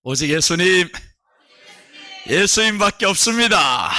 오직 예수님, 예수님밖에 없습니다.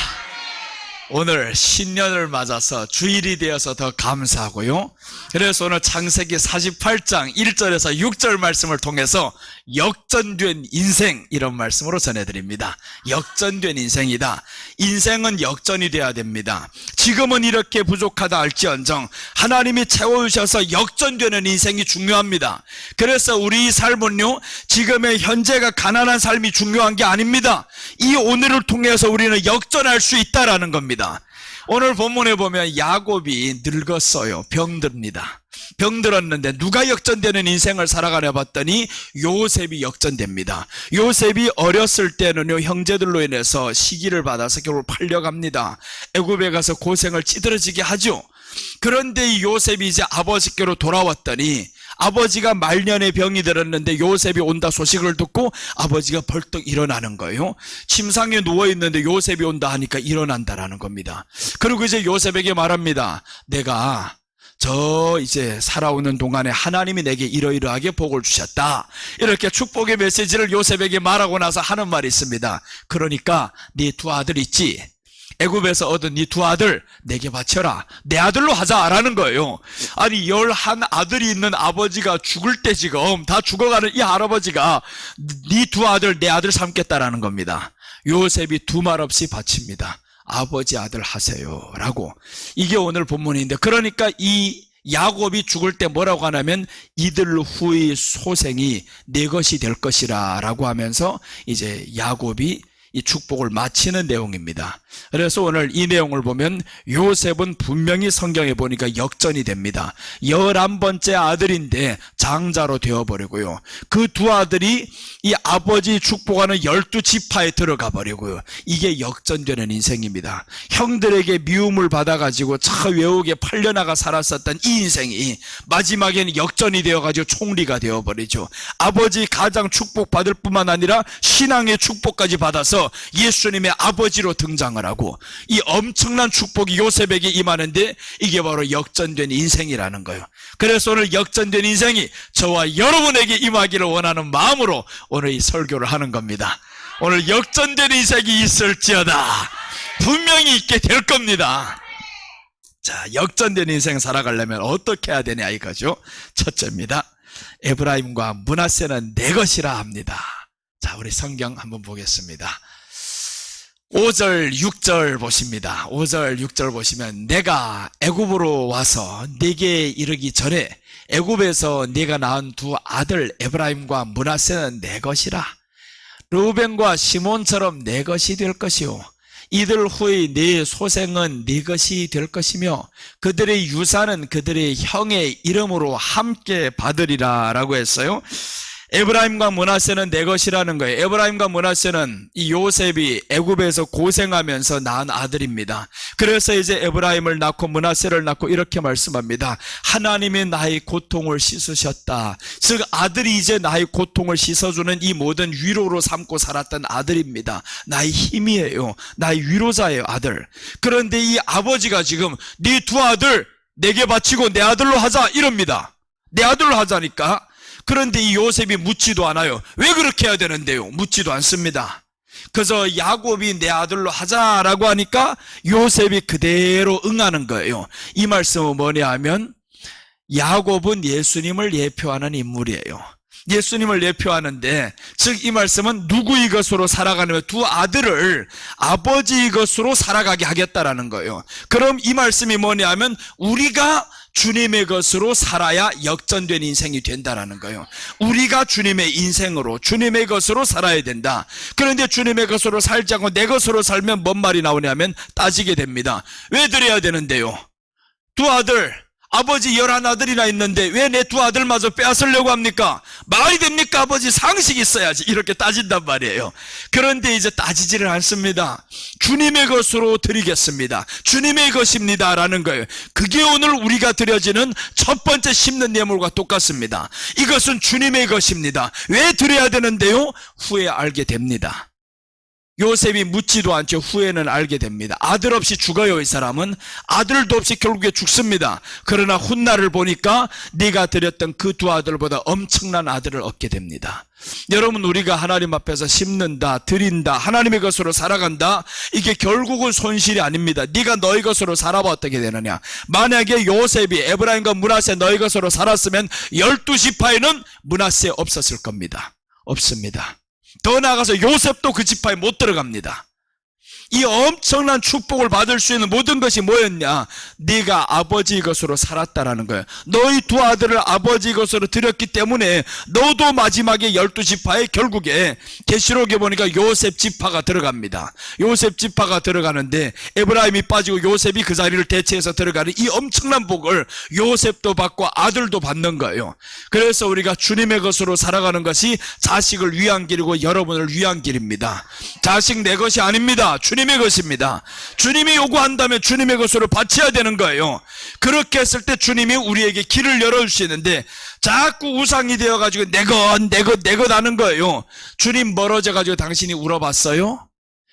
오늘 신년을 맞아서 주일이 되어서 더 감사하고요. 그래서 오늘 창세기 48장 1절에서 6절 말씀을 통해서 역전된 인생, 이런 말씀으로 전해드립니다. 역전된 인생이다. 인생은 역전이 돼야 됩니다. 지금은 이렇게 부족하다 할지언정 하나님이 채워주셔서 역전되는 인생이 중요합니다. 그래서 우리 삶은요, 지금의 현재가 가난한 삶이 중요한 게 아닙니다. 이 오늘을 통해서 우리는 역전할 수 있다라는 겁니다. 오늘 본문에 보면 야곱이 늙었어요. 병듭니다. 병들었는데 누가 역전되는 인생을 살아가려 봤더니 요셉이 역전됩니다. 요셉이 어렸을 때는요, 형제들로 인해서 시기를 받아서 결국 팔려갑니다. 애굽에 가서 고생을 찌들어지게 하죠. 그런데 이 요셉이 이제 아버지께로 돌아왔더니 아버지가 말년에 병이 들었는데 요셉이 온다 소식을 듣고 아버지가 벌떡 일어나는 거예요. 침상에 누워있는데 요셉이 온다 하니까 일어난다라는 겁니다. 그리고 이제 요셉에게 말합니다. 내가 이제 살아오는 동안에 하나님이 내게 이러이러하게 복을 주셨다. 이렇게 축복의 메시지를 요셉에게 말하고 나서 하는 말이 있습니다. 그러니까 네 두 아들 있지? 애굽에서 얻은 네 두 아들 내게 바쳐라. 내 아들로 하자라는 거예요. 아니 11 아들이 있는 아버지가 죽을 때 지금 다 죽어가는 이 할아버지가 네 두 아들 내 아들 삼겠다라는 겁니다. 요셉이 두 말 없이 바칩니다. 아버지 아들 하세요 라고. 이게 오늘 본문인데, 그러니까 이 야곱이 죽을 때 뭐라고 하냐면 이들 후의 소생이 내 것이 될 것이라 라고 하면서 이제 야곱이 이 축복을 마치는 내용입니다. 그래서 오늘 이 내용을 보면 요셉은 분명히 성경에 보니까 역전이 됩니다. 11번째 아들인데 장자로 되어버리고요. 그 두 아들이 이 아버지 축복하는 12지파에 들어가 버리고요. 이게 역전되는 인생입니다. 형들에게 미움을 받아가지고 차 외옥에 팔려나가 살았었던 이 인생이 마지막에는 역전이 되어가지고 총리가 되어버리죠. 아버지 가장 축복받을 뿐만 아니라 신앙의 축복까지 받아서 예수님의 아버지로 등장을 하고 이 엄청난 축복이 요셉에게 임하는데 이게 바로 역전된 인생이라는 거예요. 그래서 오늘 역전된 인생이 저와 여러분에게 임하기를 원하는 마음으로 오늘 이 설교를 하는 겁니다. 오늘 역전된 인생이 있을지어다. 분명히 있게 될 겁니다. 자, 역전된 인생 살아가려면 어떻게 해야 되냐 이거죠. 첫째입니다. 에브라임과 므낫세는 내 것이라 합니다. 자, 우리 성경 한번 보겠습니다. 5절 6절 보십니다. 5절 6절 보시면 내가 애굽으로 와서 네게 이르기 전에 애굽에서 네가 낳은 두 아들 에브라임과 므낫세는 내 것이라. 르우벤과 시몬처럼 내 것이 될 것이요 이들 후의 네 소생은 네 것이 될 것이며 그들의 유산은 그들의 형의 이름으로 함께 받으리라 라고 했어요. 에브라임과 므낫세는 내 것이라는 거예요. 에브라임과 므낫세는 이 요셉이 애굽에서 고생하면서 낳은 아들입니다. 그래서 이제 에브라임을 낳고 므낫세를 낳고 이렇게 말씀합니다. 하나님이 나의 고통을 씻으셨다. 즉 아들이 이제 나의 고통을 씻어주는 이 모든 위로로 삼고 살았던 아들입니다. 나의 힘이에요. 나의 위로자예요, 아들. 그런데 이 아버지가 지금 네 두 아들 내게 바치고 내 아들로 하자 이럽니다. 내 아들로 하자니까. 그런데 이 요셉이 묻지도 않아요. 왜 그렇게 해야 되는데요? 묻지도 않습니다. 그래서 야곱이 내 아들로 하자라고 하니까 요셉이 그대로 응하는 거예요. 이 말씀은 뭐냐 하면 야곱은 예수님을 예표하는 인물이에요. 예수님을 예표하는데, 즉 이 말씀은 누구의 것으로 살아가냐면 두 아들을 아버지의 것으로 살아가게 하겠다라는 거예요. 그럼 이 말씀이 뭐냐 하면 우리가 주님의 것으로 살아야 역전된 인생이 된다라는 거예요. 우리가 주님의 인생으로 주님의 것으로 살아야 된다. 그런데 주님의 것으로 살지 않고 내 것으로 살면 뭔 말이 나오냐면 따지게 됩니다. 왜 드려야 되는데요? 두 아들, 아버지 11 아들이나 있는데 왜 내 두 아들마저 빼앗으려고 합니까? 말이 됩니까? 아버지 상식이 있어야지. 이렇게 따진단 말이에요. 그런데 이제 따지지를 않습니다. 주님의 것으로 드리겠습니다. 주님의 것입니다 라는 거예요. 그게 오늘 우리가 드려지는 첫 번째 심는 예물과 똑같습니다. 이것은 주님의 것입니다. 왜 드려야 되는데요? 후에 알게 됩니다. 요셉이 묻지도 않죠. 후에는 알게 됩니다. 아들 없이 죽어요. 이 사람은 아들도 없이 결국에 죽습니다. 그러나 훗날을 보니까 네가 드렸던 그 두 아들보다 엄청난 아들을 얻게 됩니다. 여러분, 우리가 하나님 앞에서 심는다, 드린다, 하나님의 것으로 살아간다, 이게 결국은 손실이 아닙니다. 네가 너희 것으로 살아봐 어떻게 되느냐. 만약에 요셉이 에브라임과 므낫세 너희 것으로 살았으면 12지파에는 므낫세 없었을 겁니다. 없습니다. 더 나아가서 요셉도 그 지파에 못 들어갑니다. 이 엄청난 축복을 받을 수 있는 모든 것이 뭐였냐? 네가 아버지 것으로 살았다라는 거예요. 너희 두 아들을 아버지 것으로 드렸기 때문에 너도 마지막에 12지파에 결국에 계시록에 보니까 요셉 지파가 들어갑니다. 요셉 지파가 들어가는데 에브라임이 빠지고 요셉이 그 자리를 대체해서 들어가는 이 엄청난 복을 요셉도 받고 아들도 받는 거예요. 그래서 우리가 주님의 것으로 살아가는 것이 자식을 위한 길이고 여러분을 위한 길입니다. 자식 내 것이 아닙니다. 주님의 것입니다. 주님이 요구한다면 주님의 것으로 바쳐야 되는 거예요. 그렇게 했을 때 주님이 우리에게 길을 열어주시는데 자꾸 우상이 되어가지고 내 것 하는 거예요. 주님 멀어져가지고 당신이 울어봤어요?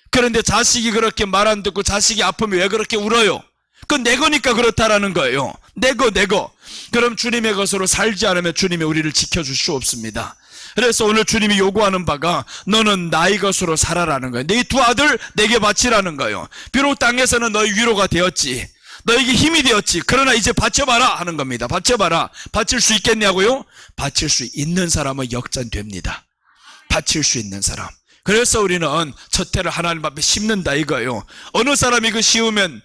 그런데 자식이 그렇게 말 안 듣고 자식이 아프면 왜 그렇게 울어요? 그건 내 거니까 그렇다라는 거예요. 내 거. 그럼 주님의 것으로 살지 않으면 주님이 우리를 지켜줄 수 없습니다. 그래서 오늘 주님이 요구하는 바가 너는 나의 것으로 살아라는 거예요. 네 두 아들 내게 바치라는 거예요. 비록 땅에서는 너희 위로가 되었지, 너에게 힘이 되었지, 그러나 이제 바쳐봐라 하는 겁니다. 바쳐봐라. 바칠 수 있겠냐고요? 바칠 수 있는 사람은 역전됩니다. 바칠 수 있는 사람. 그래서 우리는 첫 해를 하나님 앞에 심는다 이거예요. 어느 사람이 그 씌우면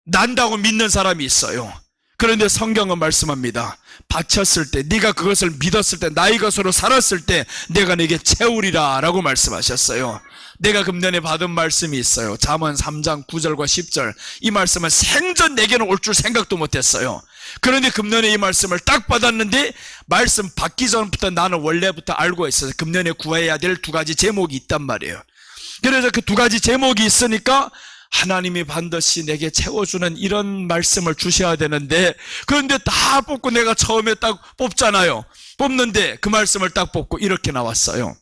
난다고 믿는 사람이 있어요. 그런데 성경은 말씀합니다. 바쳤을 때, 네가 그것을 믿었을 때, 나의 것으로 살았을 때 내가 네게 채우리라 라고 말씀하셨어요. 내가 금년에 받은 말씀이 있어요. 잠언 3장 9절과 10절. 이 말씀은 생전 내게는 올 줄 생각도 못했어요. 그런데 금년에 이 말씀을 딱 받았는데 말씀 받기 전부터 나는 원래부터 알고 있어요. 금년에 구해야 될 두 가지 제목이 있단 말이에요. 그래서 그 두 가지 제목이 있으니까 하나님이 반드시 내게 채워주는 이런 말씀을 주셔야 되는데, 그런데 다 뽑고 내가 처음에 딱 뽑잖아요. 뽑는데 그 말씀을 딱 뽑고 이렇게 나왔어요.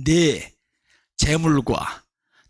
네 재물과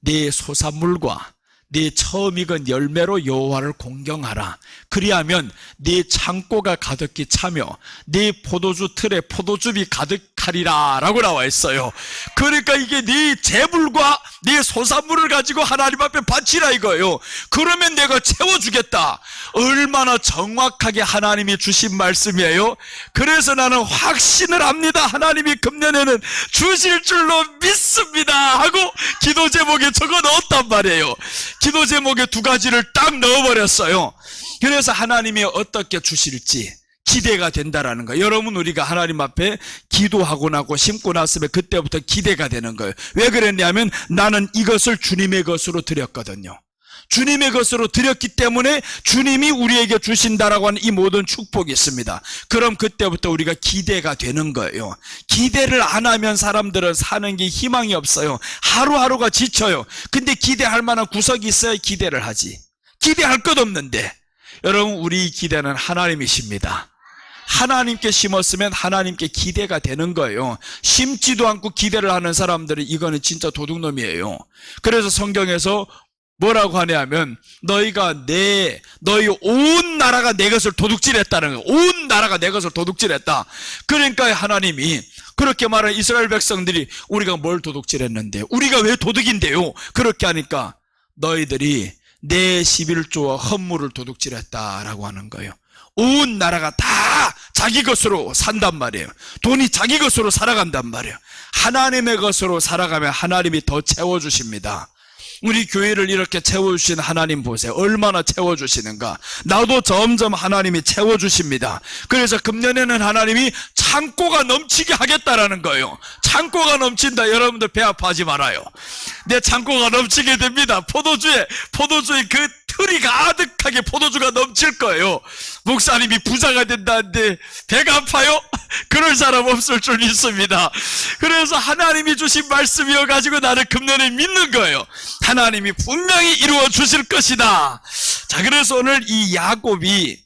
네 소산물과 네 처음 익은 열매로 여호와를 공경하라. 그리하면 네 창고가 가득히 차며 네 포도주 틀에 포도즙이 가득하리라 라고 나와 있어요. 그러니까 이게 네 재물과 네 소산물을 가지고 하나님 앞에 바치라 이거예요. 그러면 내가 채워주겠다. 얼마나 정확하게 하나님이 주신 말씀이에요. 그래서 나는 확신을 합니다. 하나님이 금년에는 주실 줄로 믿습니다 하고 기도 제목에 적어 넣었단 말이에요. 기도 제목에 두 가지를 딱 넣어버렸어요. 그래서 하나님이 어떻게 주실지 기대가 된다라는 거예요. 여러분, 우리가 하나님 앞에 기도하고 나고 심고 났으면 그때부터 기대가 되는 거예요. 왜 그랬냐면 나는 이것을 주님의 것으로 드렸거든요. 주님의 것으로 드렸기 때문에 주님이 우리에게 주신다라고 하는 이 모든 축복이 있습니다. 그럼 그때부터 우리가 기대가 되는 거예요. 기대를 안 하면 사람들은 사는 게 희망이 없어요. 하루하루가 지쳐요. 근데 기대할 만한 구석이 있어야 기대를 하지. 기대할 것 없는데. 여러분, 우리 기대는 하나님이십니다. 하나님께 심었으면 하나님께 기대가 되는 거예요. 심지도 않고 기대를 하는 사람들은 이거는 진짜 도둑놈이에요. 그래서 성경에서 뭐라고 하냐면 너희 온 나라가 내 것을 도둑질했다는 거예요. 온 나라가 내 것을 도둑질했다. 그러니까 하나님이 그렇게 말하는 이스라엘 백성들이 우리가 뭘 도둑질했는데, 우리가 왜 도둑인데요? 그렇게 하니까 너희들이 내 11조와 헌물을 도둑질했다라고 하는 거예요. 온 나라가 다 자기 것으로 산단 말이에요. 돈이 자기 것으로 살아간단 말이에요. 하나님의 것으로 살아가면 하나님이 더 채워주십니다. 우리 교회를 이렇게 채워주신 하나님 보세요. 얼마나 채워주시는가. 나도 점점 하나님이 채워주십니다. 그래서 금년에는 하나님이 창고가 넘치게 하겠다라는 거예요. 창고가 넘친다. 여러분들 배 아파하지 말아요. 내 창고가 넘치게 됩니다. 포도주에 그 틀이 가득하게 포도주가 넘칠 거예요. 목사님이 부자가 된다는데 배가 아파요? 그럴 사람 없을 줄 믿습니다. 그래서 하나님이 주신 말씀이어가지고 나를 금년에 믿는 거예요. 하나님이 분명히 이루어 주실 것이다. 자, 그래서 오늘 이 야곱이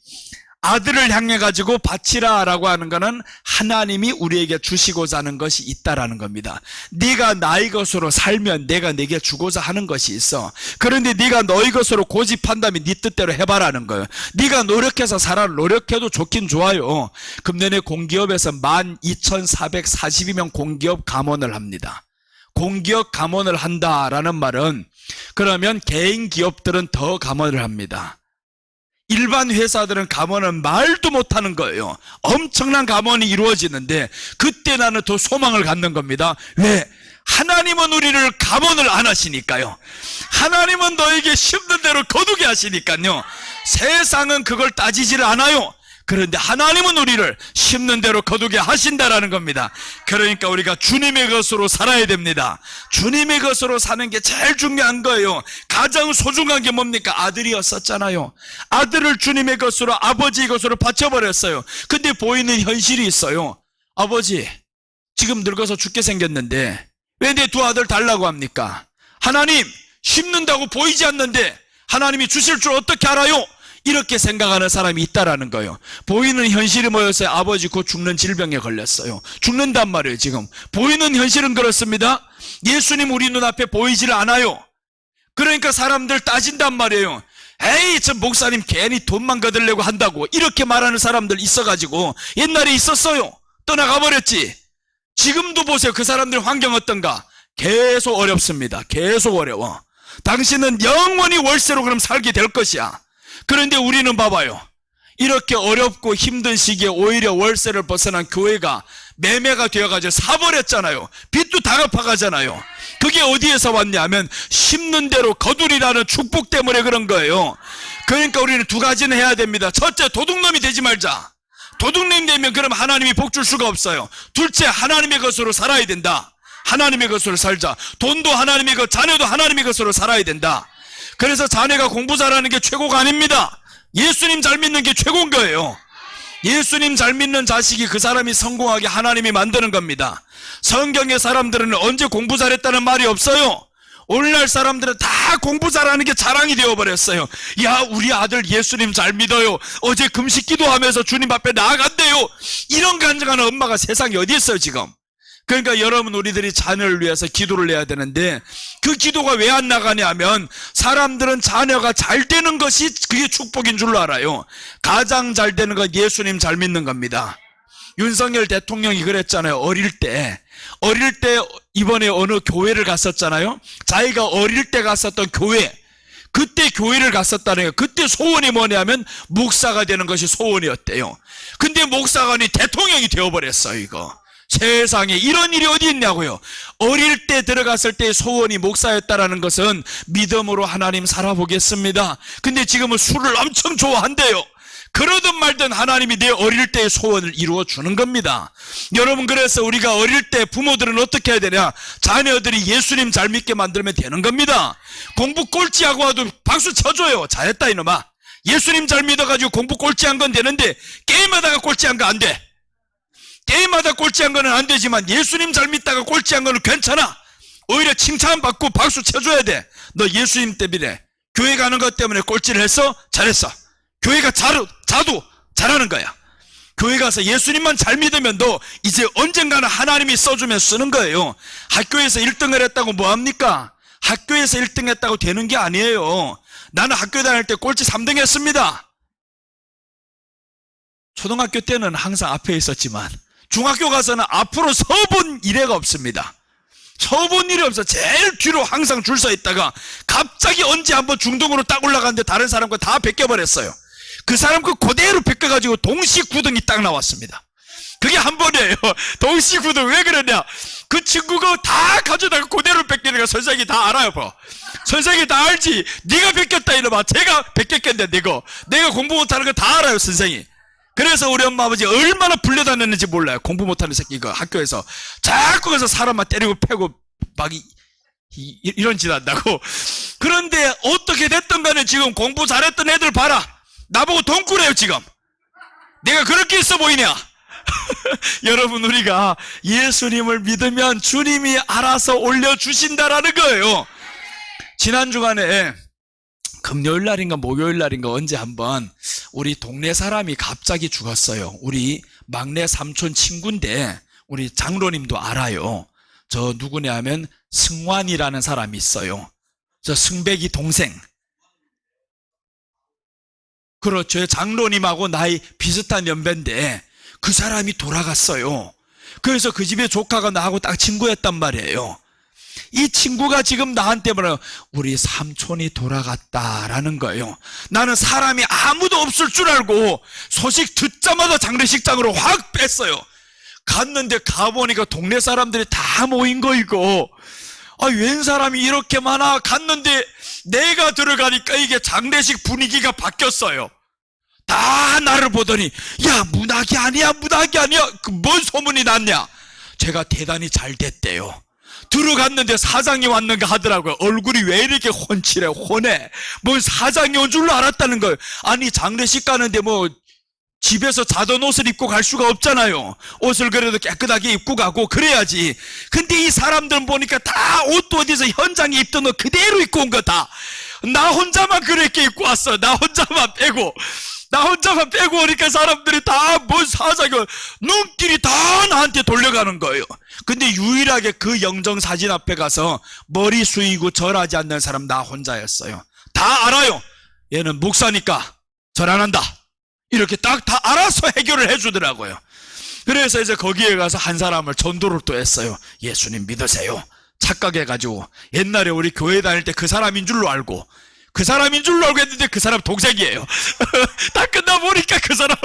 아들을 향해 가지고 바치라라고 하는 것은 하나님이 우리에게 주시고자 하는 것이 있다라는 겁니다. 네가 나의 것으로 살면 내가 내게 주고자 하는 것이 있어. 그런데 네가 너의 것으로 고집한다면 네 뜻대로 해봐라는 거예요. 네가 노력해서 살아. 노력해도 좋긴 좋아요. 금년에 공기업에서 12,442명 공기업 감원을 합니다. 공기업 감원을 한다라는 말은 그러면 개인 기업들은 더 감원을 합니다. 일반 회사들은 감원은 말도 못하는 거예요. 엄청난 감원이 이루어지는데 그때 나는 더 소망을 갖는 겁니다. 왜? 하나님은 우리를 감원을 안 하시니까요. 하나님은 너에게 심는 대로 거두게 하시니까요. 세상은 그걸 따지질 않아요. 그런데 하나님은 우리를 심는 대로 거두게 하신다라는 겁니다. 그러니까 우리가 주님의 것으로 살아야 됩니다. 주님의 것으로 사는 게 제일 중요한 거예요. 가장 소중한 게 뭡니까? 아들이었었잖아요. 아들을 주님의 것으로, 아버지의 것으로 바쳐버렸어요. 근데 보이는 현실이 있어요. 아버지, 지금 늙어서 죽게 생겼는데 왜 내 두 아들 달라고 합니까? 하나님, 심는다고 보이지 않는데 하나님이 주실 줄 어떻게 알아요? 이렇게 생각하는 사람이 있다라는 거예요. 보이는 현실이 뭐였어요? 아버지 곧 죽는 질병에 걸렸어요. 죽는단 말이에요. 지금 보이는 현실은 그렇습니다. 예수님 우리 눈앞에 보이질 않아요. 그러니까 사람들 따진단 말이에요. 에이, 저 목사님 괜히 돈만 거들려고 한다고 이렇게 말하는 사람들 있어가지고 옛날에 있었어요. 떠나가 버렸지. 지금도 보세요. 그 사람들 환경 어떤가? 계속 어렵습니다. 계속 어려워. 당신은 영원히 월세로 그럼 살게 될 것이야. 그런데 우리는 봐봐요. 이렇게 어렵고 힘든 시기에 오히려 월세를 벗어난 교회가 매매가 되어가지고 사버렸잖아요. 빚도 다 갚아가잖아요. 그게 어디에서 왔냐면 심는 대로 거두리라는 축복 때문에 그런 거예요. 그러니까 우리는 두 가지는 해야 됩니다. 첫째, 도둑놈이 되지 말자. 도둑놈이 되면 그럼 하나님이 복 줄 수가 없어요. 둘째, 하나님의 것으로 살아야 된다. 하나님의 것으로 살자. 돈도 하나님의 것, 자녀도 하나님의 것으로 살아야 된다. 그래서 자네가 공부 잘하는 게 최고가 아닙니다. 예수님 잘 믿는 게 최고인 거예요. 예수님 잘 믿는 자식이 그 사람이 성공하게 하나님이 만드는 겁니다. 성경의 사람들은 언제 공부 잘했다는 말이 없어요. 오늘날 사람들은 다 공부 잘하는 게 자랑이 되어버렸어요. 야, 우리 아들 예수님 잘 믿어요. 어제 금식 기도하면서 주님 앞에 나아간대요. 이런 간증하는 엄마가 세상에 어디 있어요 지금. 그러니까 여러분, 우리들이 자녀를 위해서 기도를 해야 되는데 그 기도가 왜 안 나가냐 하면 사람들은 자녀가 잘 되는 것이 그게 축복인 줄로 알아요. 가장 잘 되는 건 예수님 잘 믿는 겁니다. 윤석열 대통령이 그랬잖아요. 어릴 때 이번에 어느 교회를 갔었잖아요. 자기가 어릴 때 갔었던 교회, 그때 교회를 갔었다는 거예요. 그때 소원이 뭐냐면 목사가 되는 것이 소원이었대요. 근데 목사가 아니 대통령이 되어버렸어요. 이거 세상에 이런 일이 어디 있냐고요. 어릴 때 들어갔을 때 소원이 목사였다라는 것은 믿음으로 하나님 살아보겠습니다. 근데 지금은 술을 엄청 좋아한대요. 그러든 말든 하나님이 내 어릴 때의 소원을 이루어 주는 겁니다. 여러분, 그래서 우리가 어릴 때 부모들은 어떻게 해야 되냐? 자녀들이 예수님 잘 믿게 만들면 되는 겁니다. 공부 꼴찌하고 와도 박수 쳐줘요. 잘했다 이놈아. 예수님 잘 믿어가지고 공부 꼴찌한 건 되는데 게임하다가 꼴찌한 거 안 돼. 게임하다 꼴찌한 거는 안 되지만 예수님 잘 믿다가 꼴찌한 거는 괜찮아. 오히려 칭찬받고 박수 쳐줘야 돼. 너 예수님 때문에 교회 가는 것 때문에 꼴찌를 했어? 잘했어. 교회가 자도 잘하는 거야. 교회 가서 예수님만 잘 믿으면 너 이제 언젠가는 하나님이 써주면 쓰는 거예요. 학교에서 1등을 했다고 뭐합니까? 학교에서 1등 했다고 되는 게 아니에요. 나는 학교 다닐 때 꼴찌 3등 했습니다. 초등학교 때는 항상 앞에 있었지만 중학교 가서는 앞으로 서본 이래가 없습니다. 서본 일이 없어. 제일 뒤로 항상 줄 서 있다가 갑자기 언제 한번 중등으로 딱 올라갔는데 다른 사람과 다 베껴버렸어요. 그 사람 그 그대로 베껴가지고 동시 9등이 딱 나왔습니다. 그게 한 번이에요. 동시 9등. 왜 그러냐? 그 친구가 다 가져다가 그대로 베끼니까 선생님이 다 알아요. 뭐. 선생님이 다 알지. 네가 베꼈다 이놈아. 제가 베꼈겠네. 내가 공부 못하는 거 다 알아요, 선생님이. 그래서 우리 엄마 아버지 얼마나 불려다녔는지 몰라요. 공부 못하는 새끼가 학교에서 자꾸 가서 사람만 때리고 패고 막 이런 짓 한다고. 그런데 어떻게 됐든 간에 지금 공부 잘했던 애들 봐라. 나보고 돈꾸래요 지금. 내가 그렇게 있어 보이냐? 여러분, 우리가 예수님을 믿으면 주님이 알아서 올려주신다라는 거예요. 지난 주간에 금요일 날인가 목요일 날인가 언제 한번 우리 동네 사람이 갑자기 죽었어요. 우리 막내 삼촌 친구인데 우리 장로님도 알아요. 저 누구냐 하면 승환이라는 사람이 있어요. 저 승백이 동생. 그렇죠. 장로님하고 나이 비슷한 연배인데 그 사람이 돌아갔어요. 그래서 그 집에 조카가 나하고 딱 친구였단 말이에요. 이 친구가 지금 나한테 뭐라고 우리 삼촌이 돌아갔다라는 거예요. 나는 사람이 아무도 없을 줄 알고 소식 듣자마자 장례식장으로 확 뺐어요. 갔는데 가보니까 동네 사람들이 다 모인 거 이거. 웬 사람이 이렇게 많아. 갔는데 내가 들어가니까 이게 장례식 분위기가 바뀌었어요. 다 나를 보더니 야 문학이 아니야 문학이 아니야. 뭔 소문이 났냐. 제가 대단히 잘 됐대요. 들어갔는데 사장이 왔는가 하더라고요. 얼굴이 왜 이렇게 훤칠해 훤해. 뭔 사장이 온 줄 알았다는 거예요. 아니 장례식 가는데 뭐 집에서 자던 옷을 입고 갈 수가 없잖아요. 옷을 그래도 깨끗하게 입고 가고 그래야지. 근데 이 사람들은 보니까 다 옷도 어디서 현장에 입던 옷 그대로 입고 온 거다. 나 혼자만 그렇게 입고 왔어. 나 혼자만 빼고 오니까 사람들이 다 뭔 사장이 눈길이 다 나한테 돌려가는 거예요. 근데 유일하게 그 영정 사진 앞에 가서 머리 숙이고 절하지 않는 사람 나 혼자였어요. 다 알아요. 얘는 목사니까 절 안 한다. 이렇게 딱 다 알아서 해결을 해주더라고요. 그래서 이제 거기에 가서 한 사람을 전도를 또 했어요. 예수님 믿으세요. 착각해가지고 옛날에 우리 교회 다닐 때 그 사람인 줄로 알고 했는데 그 사람 동생이에요. 다 끝나보니까 그 사람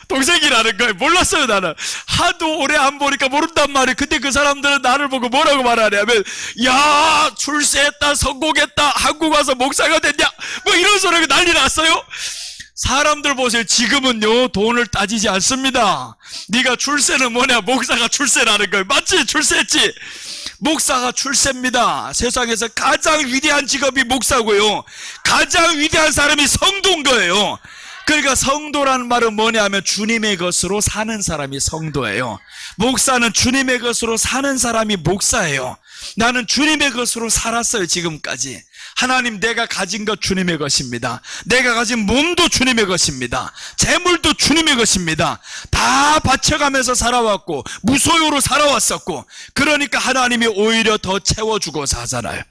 동생이라는 거예요. 몰랐어요. 나는 하도 오래 안 보니까 모른단 말이에요. 근데 그 사람들은 나를 보고 뭐라고 말하냐면 야 출세했다 성공했다 한국 와서 목사가 됐냐 뭐 이런 소리가 난리 났어요. 사람들 보세요. 지금은요 돈을 따지지 않습니다. 네가 출세는 뭐냐. 목사가 출세라는 거예요. 맞지? 출세했지? 목사가 출세입니다. 세상에서 가장 위대한 직업이 목사고요. 가장 위대한 사람이 성도인 거예요. 그러니까 성도라는 말은 뭐냐 하면 주님의 것으로 사는 사람이 성도예요. 목사는 주님의 것으로 사는 사람이 목사예요. 나는 주님의 것으로 살았어요. 지금까지. 하나님 내가 가진 것 주님의 것입니다. 내가 가진 몸도 주님의 것입니다. 재물도 주님의 것입니다. 다 바쳐가면서 살아왔고 무소유로 살아왔었고 그러니까 하나님이 오히려 더 채워주고자 하잖아요.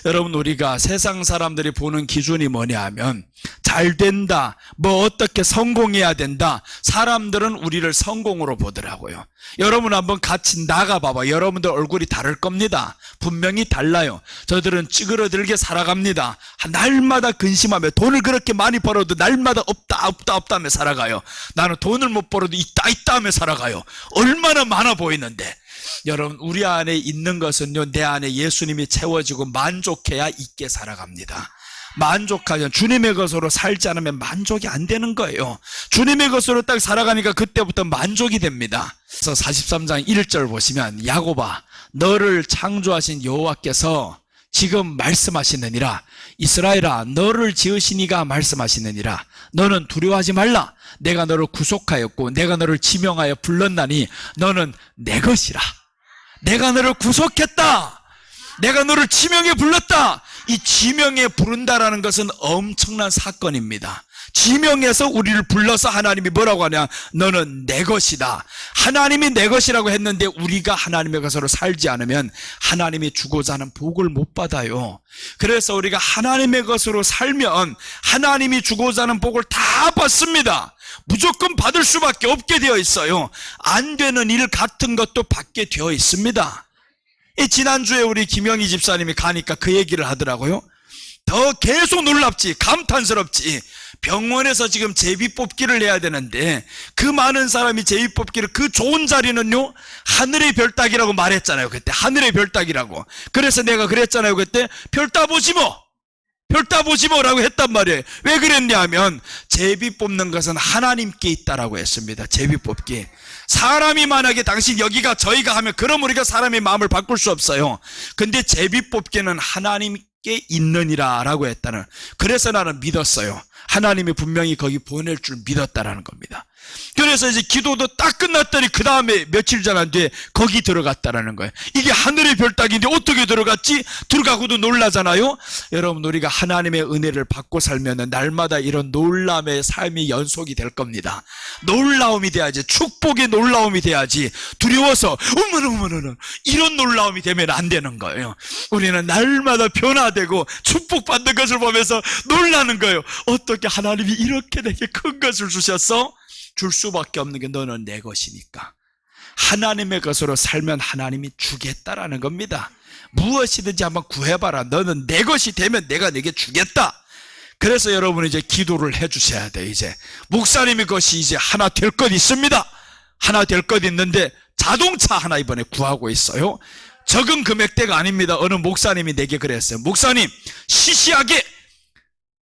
여러분 우리가 세상 사람들이 보는 기준이 뭐냐 하면 잘 된다 뭐 어떻게 성공해야 된다. 사람들은 우리를 성공으로 보더라고요. 여러분 한번 같이 나가봐봐. 여러분들 얼굴이 다를 겁니다. 분명히 달라요. 저들은 찌그러들게 살아갑니다. 날마다 근심하며 돈을 그렇게 많이 벌어도 날마다 없다 하며 살아가요. 나는 돈을 못 벌어도 있다 하며 살아가요. 얼마나 많아 보이는데. 여러분 우리 안에 있는 것은요 내 안에 예수님이 채워지고 만족해야 있게 살아갑니다. 만족하면 주님의 것으로 살지 않으면 만족이 안 되는 거예요. 주님의 것으로 딱 살아가니까 그때부터 만족이 됩니다. 그래서 43장 1절 보시면 야곱아 너를 창조하신 여호와께서 지금 말씀하시느니라. 이스라엘아 너를 지으신 이가 말씀하시느니라. 너는 두려워하지 말라. 내가 너를 구속하였고 내가 너를 지명하여 불렀나니 너는 내 것이라. 내가 너를 구속했다. 내가 너를 지명해 불렀다. 이 지명해 부른다라는 것은 엄청난 사건입니다. 지명해서 우리를 불러서 하나님이 뭐라고 하냐. 너는 내 것이다. 하나님이 내 것이라고 했는데 우리가 하나님의 것으로 살지 않으면 하나님이 주고자 하는 복을 못 받아요. 그래서 우리가 하나님의 것으로 살면 하나님이 주고자 하는 복을 다 받습니다. 무조건 받을 수밖에 없게 되어 있어요. 안 되는 일 같은 것도 받게 되어 있습니다. 지난주에 우리 김영희 집사님이 가니까 그 얘기를 하더라고요. 더 계속 놀랍지 감탄스럽지. 병원에서 지금 제비 뽑기를 해야 되는데 그 많은 사람이 제비 뽑기를 그 좋은 자리는요 하늘의 별 따기라고 말했잖아요. 그때 하늘의 별 따기라고. 그래서 내가 그랬잖아요. 그때 별 따보지 뭐라고 했단 말이에요. 왜 그랬냐 하면 제비 뽑는 것은 하나님께 있다라고 했습니다. 제비 뽑기. 사람이 만약에 당신 여기가 저희가 하면 그럼 우리가 사람의 마음을 바꿀 수 없어요. 근데 제비 뽑기는 하나님께 있느니라 라고 했다는. 그래서 나는 믿었어요. 하나님이 분명히 거기 보낼 줄 믿었다라는 겁니다. 그래서 이제 기도도 딱 끝났더니 그 다음에 며칠 지난 뒤에 거기 들어갔다라는 거예요. 이게 하늘의 별따기인데 어떻게 들어갔지? 들어가고도 놀라잖아요. 여러분, 우리가 하나님의 은혜를 받고 살면 날마다 이런 놀람의 삶이 연속이 될 겁니다. 놀라움이 돼야지, 축복의 놀라움이 돼야지, 두려워서 어머나 이런 놀라움이 되면 안 되는 거예요. 우리는 날마다 변화되고 축복받는 것을 보면서 놀라는 거예요. 어떻게 하나님이 이렇게 내게 큰 것을 주셨어? 줄 수밖에 없는 게 너는 내 것이니까. 하나님의 것으로 살면 하나님이 주겠다라는 겁니다. 무엇이든지 한번 구해봐라. 너는 내 것이 되면 내가 내게 주겠다. 그래서 여러분은 이제 기도를 해주셔야 돼요. 이제 목사님의 것이 이제 하나 될 것 있습니다. 하나 될 것 있는데 자동차 하나 이번에 구하고 있어요. 적은 금액대가 아닙니다. 어느 목사님이 내게 그랬어요. 목사님, 시시하게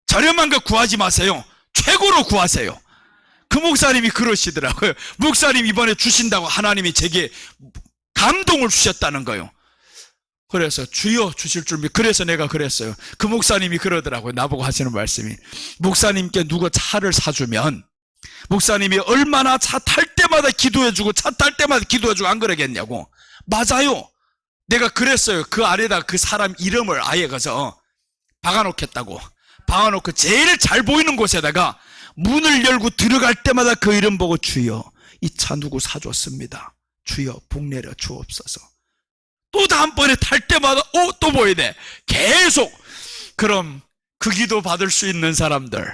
저렴한 거 구하지 마세요. 최고로 구하세요. 그 목사님이 그러시더라고요. 목사님 이번에 주신다고 하나님이 제게 감동을 주셨다는 거예요. 그래서 주여 주실 줄 그래서 내가 그랬어요. 그 목사님이 그러더라고요. 나보고 하시는 말씀이, 목사님께 누가 차를 사주면 목사님이 얼마나 차 탈 때마다 기도해주고 차 탈 때마다 기도해주고 안 그러겠냐고. 맞아요. 내가 그랬어요. 그 안에다 그 사람 이름을 아예 가서 박아놓겠다고. 박아놓고 제일 잘 보이는 곳에다가 문을 열고 들어갈 때마다 그 이름 보고, 주여 이 차 누구 사줬습니다. 주여 복 내려 주옵소서. 또 다음번에 탈 때마다 또 보여야 돼. 계속. 그럼 그 기도 받을 수 있는 사람들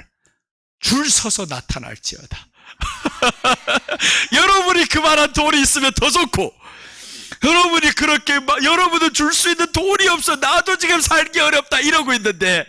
줄 서서 나타날지어다. 여러분이 그만한 돈이 있으면 더 좋고, 여러분이 그렇게 여러분은 줄 수 있는 돈이 없어, 나도 지금 살기 어렵다 이러고 있는데,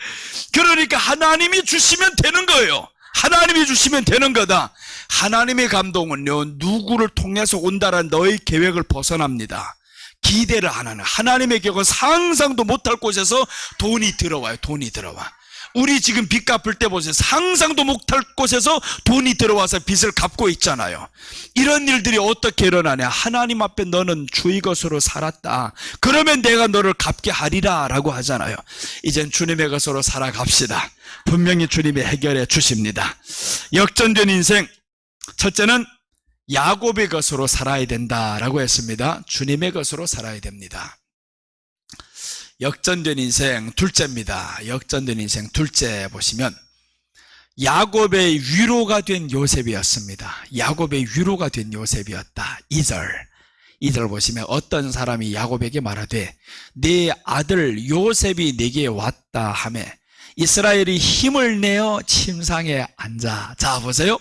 그러니까 하나님이 주시면 되는 거예요. 하나님이 주시면 되는 거다. 하나님의 감동은요, 누구를 통해서 온다는 너의 계획을 벗어납니다. 기대를 안 하는, 하나님의 계획은 상상도 못할 곳에서 돈이 들어와요. 돈이 들어와. 우리 지금 빚 갚을 때 보세요. 상상도 못할 곳에서 돈이 들어와서 빚을 갚고 있잖아요. 이런 일들이 어떻게 일어나냐? 하나님 앞에 너는 주의 것으로 살았다. 그러면 내가 너를 갚게 하리라 라고 하잖아요. 이젠 주님의 것으로 살아갑시다. 분명히 주님이 해결해 주십니다. 역전된 인생, 첫째는 야곱의 것으로 살아야 된다라고 했습니다. 주님의 것으로 살아야 됩니다. 역전된 인생 둘째입니다. 역전된 인생 둘째 보시면 야곱의 위로가 된 요셉이었습니다. 야곱의 위로가 된 요셉이었다. 2절 보시면 어떤 사람이 야곱에게 말하되 네 아들 요셉이 내게 왔다 하매 이스라엘이 힘을 내어 침상에 앉아. 자 보세요.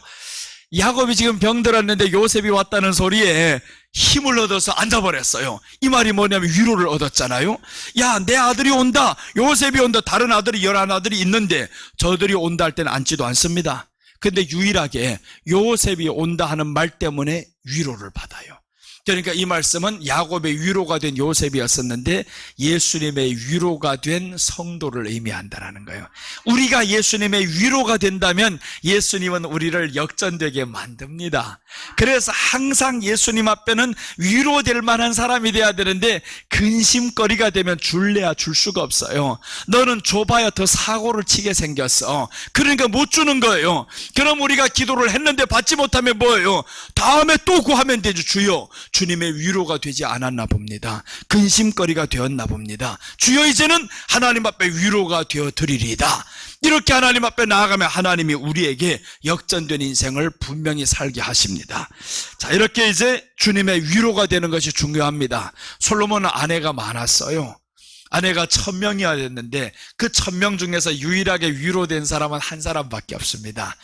야곱이 지금 병들었는데 요셉이 왔다는 소리에 힘을 얻어서 앉아버렸어요. 이 말이 뭐냐면 위로를 얻었잖아요. 야, 내 아들이 온다, 요셉이 온다. 다른 아들이 11아들이 있는데 저들이 온다 할 때는 앉지도 않습니다. 근데 유일하게 요셉이 온다 하는 말 때문에 위로를 받아요. 그러니까 이 말씀은 야곱의 위로가 된 요셉이었었는데 예수님의 위로가 된 성도를 의미한다는 거예요. 우리가 예수님의 위로가 된다면 예수님은 우리를 역전되게 만듭니다. 그래서 항상 예수님 앞에는 위로될 만한 사람이 돼야 되는데 근심거리가 되면 줄래야 줄 수가 없어요. 너는 줘봐야 더 사고를 치게 생겼어. 그러니까 못 주는 거예요. 그럼 우리가 기도를 했는데 받지 못하면 뭐예요? 다음에 또 구하면 되죠. 주여, 주님의 위로가 되지 않았나 봅니다. 근심거리가 되었나 봅니다. 주여, 이제는 하나님 앞에 위로가 되어 드리리이다. 이렇게 하나님 앞에 나아가면 하나님이 우리에게 역전된 인생을 분명히 살게 하십니다. 자, 이렇게 이제 주님의 위로가 되는 것이 중요합니다. 솔로몬은 아내가 많았어요. 아내가 1000명이어야 됐는데 그 1000명 중에서 유일하게 위로된 사람은 한 사람밖에 없습니다.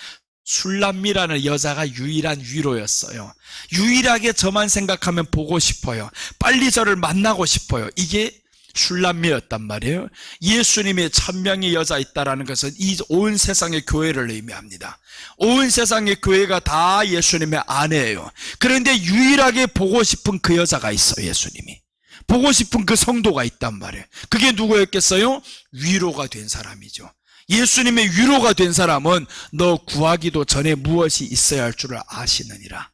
술람미라는 여자가 유일한 위로였어요. 유일하게 저만 생각하면 보고 싶어요. 빨리 저를 만나고 싶어요. 이게 술람미였단 말이에요. 예수님의 1000명의 여자 있다라는 것은 이 온 세상의 교회를 의미합니다. 온 세상의 교회가 다 예수님의 아내예요. 그런데 유일하게 보고 싶은 그 여자가 있어요. 예수님이 보고 싶은 그 성도가 있단 말이에요. 그게 누구였겠어요? 위로가 된 사람이죠. 예수님의 위로가 된 사람은 너 구하기도 전에 무엇이 있어야 할 줄을 아시느니라.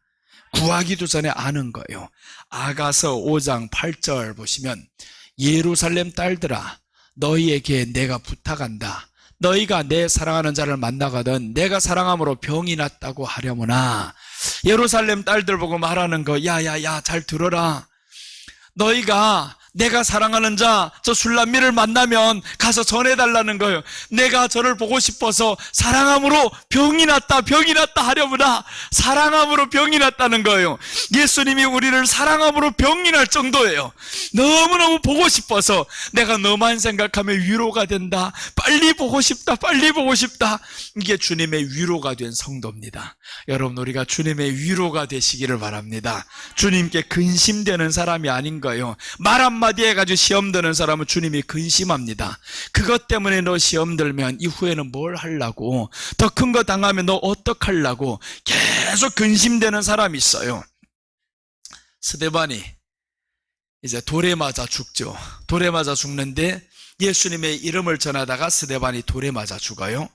구하기도 전에 아는 거예요. 아가서 5장 8절 보시면 예루살렘 딸들아, 너희에게 내가 부탁한다. 너희가 내 사랑하는 자를 만나거든 내가 사랑함으로 병이 났다고 하려무나. 예루살렘 딸들 보고 말하는 거, 야야야 잘 들어라. 너희가 내가 사랑하는 자, 저 술람미를 만나면 가서 전해달라는 거예요. 내가 저를 보고 싶어서 사랑함으로 병이 났다 하려무나. 사랑함으로 병이 났다는 거예요. 예수님이 우리를 사랑함으로 병이 날 정도예요. 너무너무 보고 싶어서 내가 너만 생각하면 위로가 된다. 빨리 보고 싶다. 이게 주님의 위로가 된 성도입니다. 여러분, 우리가 주님의 위로가 되시기를 바랍니다. 주님께 근심되는 사람이 아닌 거예요. 말 한마디 해가지고 시험 드는 사람은 주님이 근심합니다. 그것 때문에 너 시험 들면 이후에는 뭘 하려고, 더 큰 거 당하면 너 어떡하려고 계속 근심되는 사람이 있어요. 스데반이 이제 돌에 맞아 죽죠. 돌에 맞아 죽는데 예수님의 이름을 전하다가 스데반이 돌에 맞아 죽어요.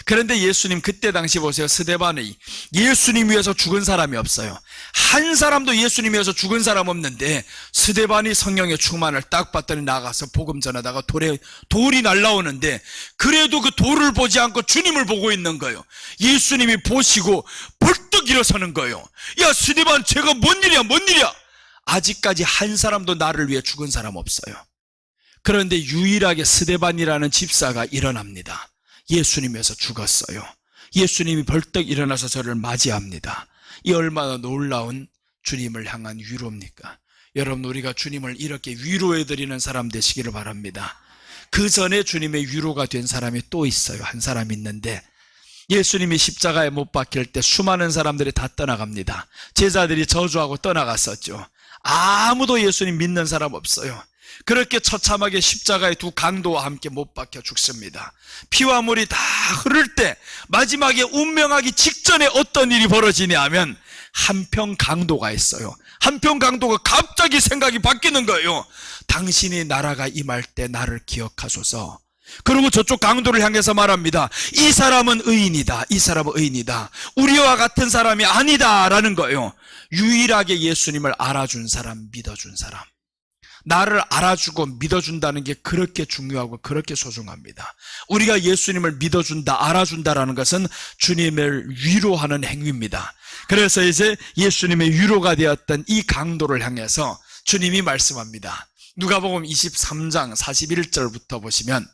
그런데 예수님 그때 당시 보세요. 스데반이 예수님 위해서 죽은 사람이 없어요. 한 사람도 예수님 위해서 죽은 사람 없는데 스데반이 성령의 충만을 딱 봤더니 나가서 복음 전하다가 돌이 날라오는데 그래도 그 돌을 보지 않고 주님을 보고 있는 거예요. 예수님이 보시고 벌떡 일어서는 거예요. 야 스데반, 쟤가 뭔 일이야. 아직까지 한 사람도 나를 위해 죽은 사람 없어요. 그런데 유일하게 스데반이라는 집사가 일어납니다. 예수님에서 죽었어요. 예수님이 벌떡 일어나서 저를 맞이합니다. 이 얼마나 놀라운 주님을 향한 위로입니까? 여러분, 우리가 주님을 이렇게 위로해드리는 사람 되시기를 바랍니다. 그 전에 주님의 위로가 된 사람이 또 있어요. 한 사람 있는데 예수님이 십자가에 못 박힐 때 수많은 사람들이 다 떠나갑니다. 제자들이 저주하고 떠나갔었죠. 아무도 예수님 믿는 사람 없어요. 그렇게 처참하게 십자가의 두 강도와 함께 못 박혀 죽습니다. 피와 물이 다 흐를 때 마지막에 운명하기 직전에 어떤 일이 벌어지냐 하면 한평 강도가 있어요. 한평 강도가 갑자기 생각이 바뀌는 거예요. 당신이 나라가 임할 때 나를 기억하소서. 그리고 저쪽 강도를 향해서 말합니다. 이 사람은 의인이다. 우리와 같은 사람이 아니다 라는 거예요. 유일하게 예수님을 알아준 사람, 믿어준 사람. 나를 알아주고 믿어준다는 게 그렇게 중요하고 그렇게 소중합니다. 우리가 예수님을 믿어준다, 알아준다라는 것은 주님을 위로하는 행위입니다. 그래서 이제 예수님의 위로가 되었던 이 강도를 향해서 주님이 말씀합니다. 누가복음 23장 41절부터 보시면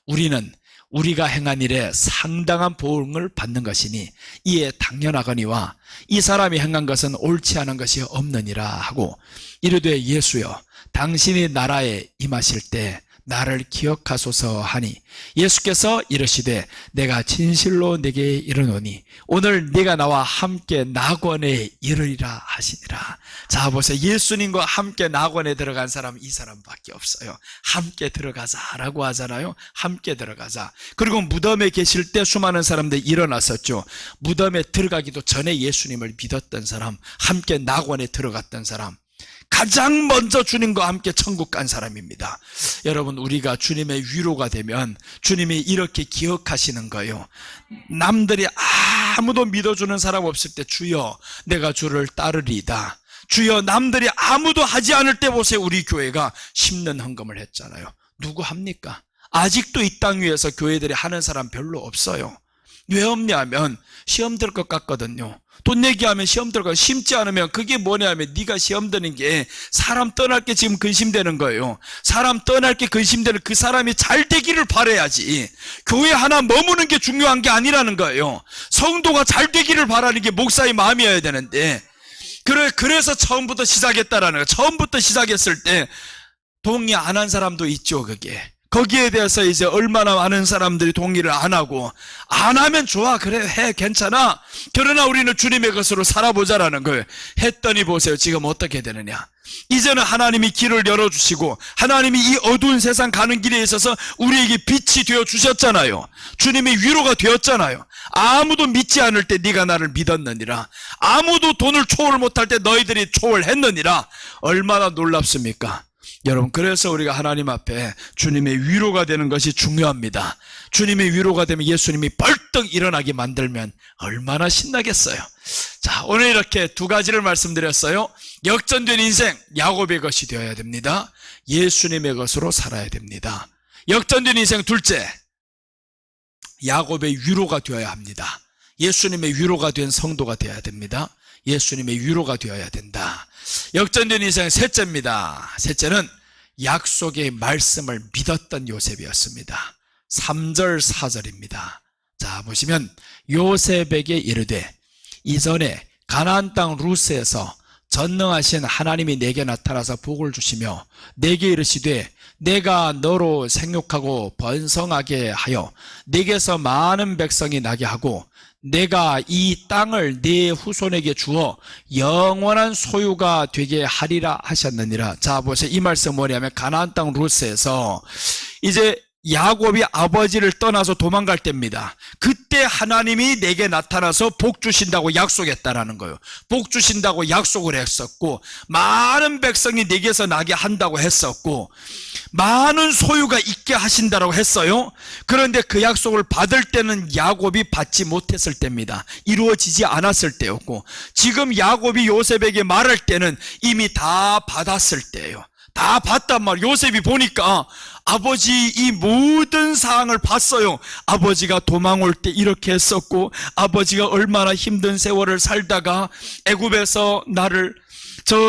우리는 우리가 행한 일에 상당한 보응을 받는 것이니 이에 당연하거니와 이 사람이 행한 것은 옳지 않은 것이 없느니라 하고 이르되 예수여 당신이 나라에 임하실 때 나를 기억하소서 하니 예수께서 이르시되 내가 진실로 내게 이르노니 오늘 네가 나와 함께 낙원에 이르리라 하시니라. 자 보세요. 예수님과 함께 낙원에 들어간 사람은 이 사람밖에 없어요. 함께 들어가자라고 하잖아요. 함께 들어가자. 그리고 무덤에 계실 때 수많은 사람들이 일어났었죠. 무덤에 들어가기도 전에 예수님을 믿었던 사람, 함께 낙원에 들어갔던 사람, 가장 먼저 주님과 함께 천국 간 사람입니다. 여러분, 우리가 주님의 위로가 되면 주님이 이렇게 기억하시는 거예요. 남들이 아무도 믿어주는 사람 없을 때 주여 내가 주를 따르리이다. 주여 남들이 아무도 하지 않을 때 보세요. 우리 교회가 심는 헌금을 했잖아요. 누구 합니까? 아직도 이 땅 위에서 교회들이 하는 사람 별로 없어요. 왜 없냐면 시험 들 것 같거든요. 돈 내기 하면 시험 들고 심지 않으면 그게 뭐냐면 네가 시험 드는 게 사람 떠날 게 지금 근심되는 거예요. 사람 떠날 게 근심되는 그 사람이 잘 되기를 바라야지. 교회 하나 머무는 게 중요한 게 아니라는 거예요. 성도가 잘 되기를 바라는 게 목사의 마음이어야 되는데 그래서 처음부터 시작했다라는 거예요. 처음부터 시작했을 때 동의 안 한 사람도 있죠. 그게 거기에 대해서 이제 얼마나 많은 사람들이 동의를 안 하고 안 하면 좋아 그래 해 괜찮아 그러나 우리는 주님의 것으로 살아보자라는 거예요. 했더니 보세요. 지금 어떻게 되느냐. 이제는 하나님이 길을 열어주시고 하나님이 이 어두운 세상 가는 길에 있어서 우리에게 빛이 되어주셨잖아요. 주님의 위로가 되었잖아요. 아무도 믿지 않을 때 네가 나를 믿었느니라. 아무도 돈을 초월 못할 때 너희들이 초월했느니라. 얼마나 놀랍습니까? 여러분, 그래서 우리가 하나님 앞에 주님의 위로가 되는 것이 중요합니다. 주님의 위로가 되면 예수님이 벌떡 일어나게 만들면 얼마나 신나겠어요. 자, 오늘 이렇게 두 가지를 말씀드렸어요. 역전된 인생, 야곱의 것이 되어야 됩니다. 예수님의 것으로 살아야 됩니다. 역전된 인생 둘째, 야곱의 위로가 되어야 합니다. 예수님의 위로가 된 성도가 되어야 됩니다. 예수님의 위로가 되어야 된다. 역전된 인생 셋째입니다. 셋째는 약속의 말씀을 믿었던 요셉이었습니다. 3절 4절입니다. 자, 보시면 요셉에게 이르되 이전에 가나안 땅 루스에서 전능하신 하나님이 내게 나타나서 복을 주시며 내게 이르시되 내가 너로 생육하고 번성하게 하여 내게서 많은 백성이 나게 하고 내가 이 땅을 네 후손에게 주어 영원한 소유가 되게 하리라 하셨느니라. 자, 보세요. 이 말씀 뭐냐면 가나안 땅 루스에서 이제 야곱이 아버지를 떠나서 도망갈 때입니다. 그때 하나님이 내게 나타나서 복 주신다고 약속했다라는 거예요. 복 주신다고 약속을 했었고, 많은 백성이 내게서 나게 한다고 했었고, 많은 소유가 있게 하신다라고 했어요. 그런데 그 약속을 받을 때는 야곱이 받지 못했을 때입니다. 이루어지지 않았을 때였고, 지금 야곱이 요셉에게 말할 때는 이미 다 받았을 때예요. 다 봤단 말이에요. 요셉이 보니까 아버지 이 모든 상황을 봤어요. 아버지가 도망 올 때 이렇게 했었고, 아버지가 얼마나 힘든 세월을 살다가 애굽에서 나를